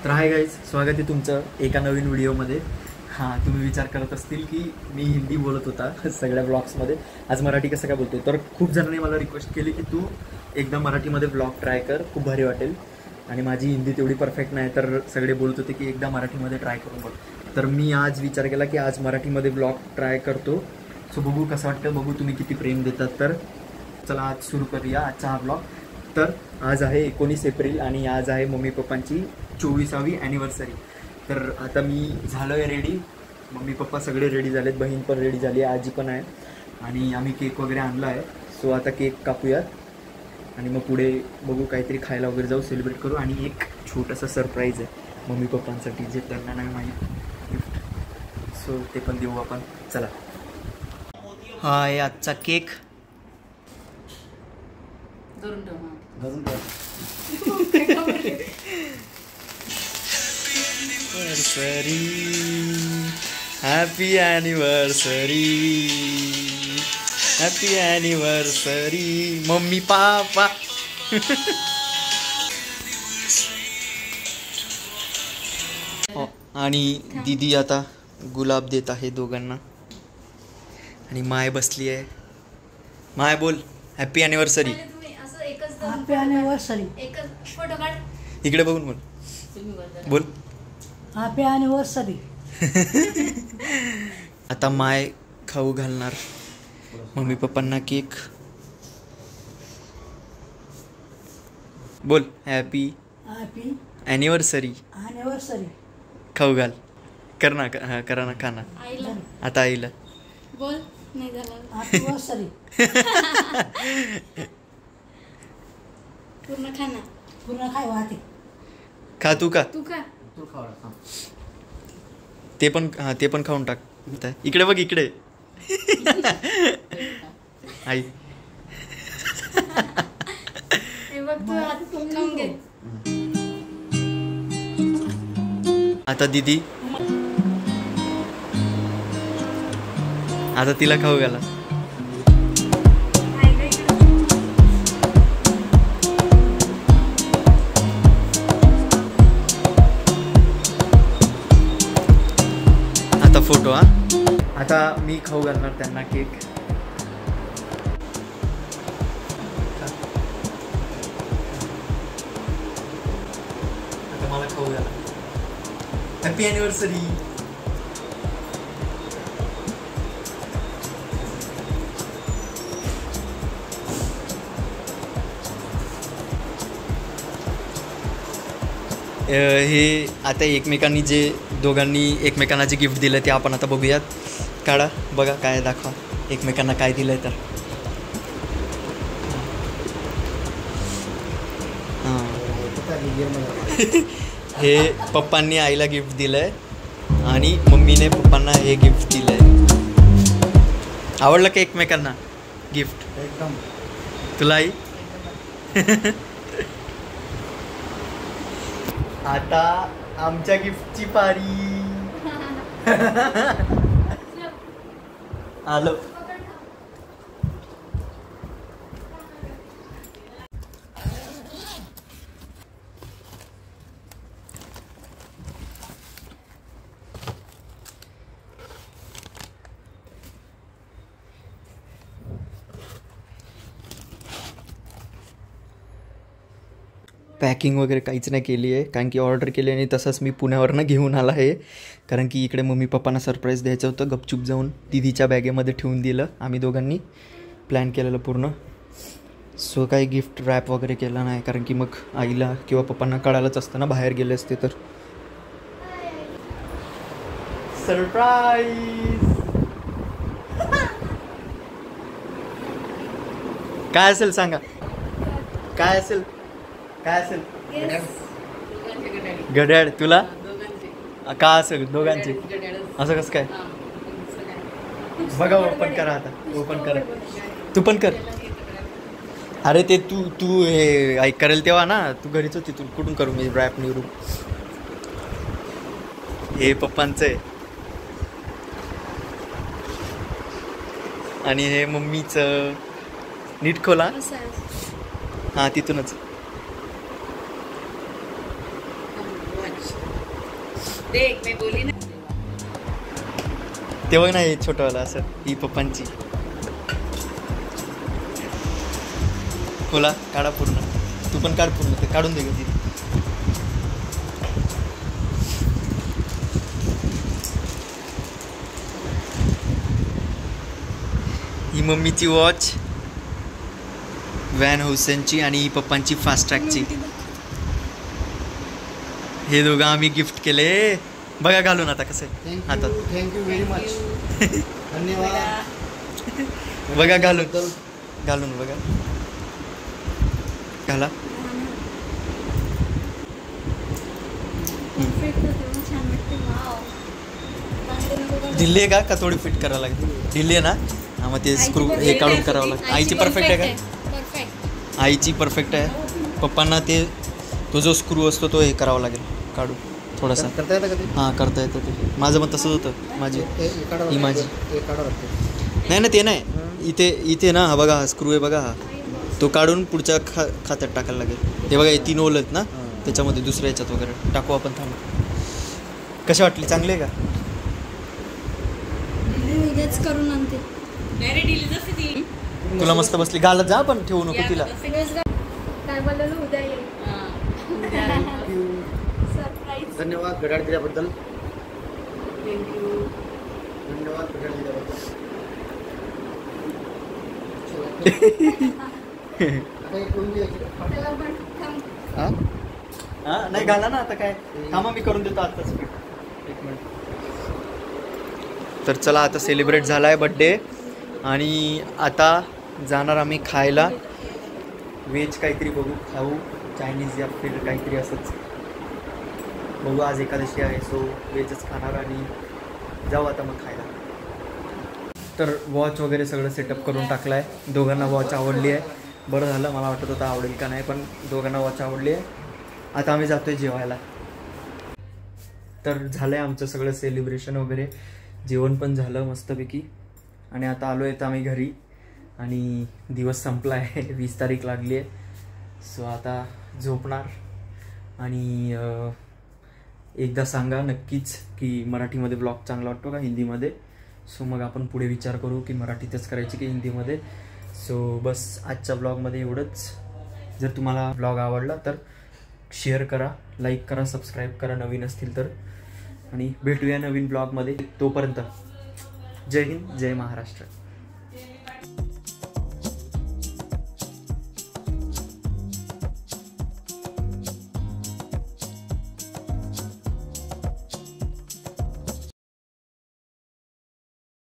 तर hi guys, स्वागत आहे तुमचं एका नवीन व्हिडिओमध्ये. हां, तुम्ही विचार करत असतील की मी हिंदी बोलत होता सगळ्या ब्लॉग्समध्ये, आज मराठी कसं काय बोलतोय. तर खूप जणांनी मला रिक्वेस्ट केली की तू एकदा मराठीमध्ये ब्लॉग ट्राय कर, खूप भारी वाटेल. आणि माझी हिंदी तेवढी परफेक्ट नाही, तर सगळे बोलत होते की एकदा मराठीमध्ये ट्राय करून बघ. तर मी आज विचार केला की आज मराठीमध्ये ब्लॉग ट्राय करतो. सो बघू कसं वाटतं, बघू तुम्ही किती प्रेम देतात. तर चला आज सुरू करूया आजचा हा ब्लॉग. तर आज आहे 19 एप्रिल आणि आज आहे मम्मी पप्पांची 24वी ॲनिव्हर्सरी. तर आता मी झालो आहे रेडी, मम्मी पप्पा सगळे रेडी झालेत, बहीण पण रेडी झाली आहे, आजी पण आहे. आणि आम्ही केक वगैरे आणला आहे. सो आता केक कापूयात आणि मग पुढे बघू काहीतरी खायला वगैरे जाऊ, सेलिब्रेट करू. आणि एक छोटंसं सरप्राईज आहे मम्मी पप्पांसाठी जे त्यांना नाही माहीत, गिफ्ट. सो ते पण देऊ आपण. चला, हा आहे आजचा cake. Happy anniversary, happy anniversary mummy papa. आणि दीदी आता गुलाब देत आहे दोघांना. आणि माय बसली आहे. माय बोल happy anniversary. Happy anniversary. Photo काढ, इकडे बघून बोल, बोल हॅपी ॲनिव्हर्सरी. आता माय खाऊ घालणार मम्मी पप्पांना केक. बोल हॅपी हॅपी ॲनिव्हर्सरी. ॲनिव्हर्सरी. खाऊ घाल, कर ना, हा करा ना, खाना. आईला आता आईला बोल, नाही झालं ॲनिव्हर्सरी. पूर्ण खाना. पूर्ण काय वाहते. खा, तू का, तू का ते पण, हा ते पण खाऊन टाक. इकडे बघ, इकडे आई. हे बघ, तू हात खाऊन घे. आता दीदी, आता तिला खाऊ घाला. आता फोटो. हा, आता मी खाऊ घालणार त्यांना केक. आता मला खाऊ घाला. Happy anniversary. हे आता एकमेकांनी जे दोघांनी एकमेकांना जे गिफ्ट दिलं ते आपण आता बघूयात. काढा, बघा काय, दाखवा एकमेकांना काय दिलंय. तर हां हे पप्पांनी आईला गिफ्ट दिलंय आणि मम्मीने पप्पांना हे गिफ्ट दिलंय. आवडलं का एकमेकांना गिफ्ट? एकदम. तुला आई? आता आमच्या गिफ्टची पारी. आलो. पॅकिंग वगैरे काहीच नाही केली आहे, कारण की ऑर्डर केली आणि तसंच मी पुण्यावरनं घेऊन आला आहे. कारण की इकडे मम्मी पप्पांना सरप्राईज द्यायचं होतं. गपचूप जाऊन दीदीच्या बॅगेमध्ये ठेवून दिलं. आम्ही दोघांनी प्लॅन केलेलं पूर्ण. सो काही गिफ्ट रॅप वगैरे केलं नाही, कारण की मग आईला किंवा पप्पांना कळालंच असतं ना, बाहेर गेले असते तर. सरप्राईज. काय असेल सांगा, काय असेल, काय असेल? घड्याळ. तुला का असेल? दोघांचे. असं कसं काय? बघा, ओपन करा आता, ओपन करा. तू पण कर. अरे ते तू तू हे ऐक करेल तेव्हा ना, तू घरीच होती, तू कुठून करू मी रॅप निवडू? हे पप्पांचं आहे आणि हे मम्मीचं. नीट खोला. हां, तिथूनच. देख मैं बोली ना तेव्हा नाही छोटंवाला असं ही पप्पांची बोला काढा पूर्ण तू पण काढ पूर्ण ते काढून दे ग तिथे ही मम्मीची वॉच व्हॅन हुसेनची आणि ही पप्पांची फास्ट ट्रॅकची हे दोघं आम्ही गिफ्ट केले बघा घालून आता कसं आहे हातात थँक्यू व्हेरी मच धन्यवाद बघा घालून बघा घाला छान वाटते वाव ढिल्ली आहे का थोडी फिट करावं लागते ढिल्ली आहे ना हा मग ते स्क्रू हे काढून करावं लागतं आईची परफेक्ट आहे का परफेक्ट आईची परफेक्ट आहे पप्पांना ते तो जो स्क्रू असतो तो हे करावा लागेल काढू थोडासा करता येतं का ते हां करता येतं ते माझं पण तसंच होतं माझी ही माझी काढावं लागतं नाही ना ते नाही इथे ना हा बघा हा स्क्रू आहे बघा हा तो काढून पुढच्या खात्यात टाकायला लागेल हे बघा हे 3 होल आहेत ना त्याच्यामध्ये दुसऱ्या याच्यात वगैरे टाकू आपण थांब कशी वाटली चांगली आहे का उद्याच करून आणते नाही रे डिलीज असते ती तुला मस्त बसली घालत जा पण ठेवू नको तिला काय बोललेलं उद्या येईल सरप्राईज धन्यवाद घड्याळ दिल्याबद्दल धन्यवाद घड्याळ दिल्याबद्दल आता एक करून द्यायची. त्याला पण थांब. हां हां नाही घाला ना आता काय थांबा मी करून देतो आत्ताच एक मिनिट तर चला आता सेलिब्रेट झाला आहे बड्डे आणि आता जाणार आम्ही खायला व्हेज काहीतरी बघू खाऊ चायनीज या फिर काहीतरी असंच बघू आज एकादशी आहे सो व्हेजच खाणार आणि जाऊ आता मग खायला तर वॉच वगैरे सगळं सेटअप करून टाकलं आहे दोघांना वॉच आवडली आहे बरं झालं मला वाटत होतं आवडेल का नाही पण दोघांना वॉच आवडली आहे आता आम्ही जातो आहे जेवायला तर झालं आहे आमचं सगळं सेलिब्रेशन वगैरे जेवण पण झालं मस्तपैकी आणि आता आलो आहे तर आम्ही घरी आणि दिवस संपला आहे 20 तारीख लागली आहे सो आता झोपणार आणि एकदा सांगा नक्कीच की मराठीमध्ये ब्लॉग चांगला वाटतो का हिंदीमध्ये सो मग आपण पुढे विचार करू की मराठीतच करायची की हिंदीमध्ये सो बस आजच्या ब्लॉगमध्ये एवढंच जर तुम्हाला ब्लॉग आवडला तर शेअर करा लाईक करा सबस्क्राईब करा नवीन असतील तर आणि भेटूया नवीन ब्लॉगमध्ये तोपर्यंत जय हिंद जय महाराष्ट्र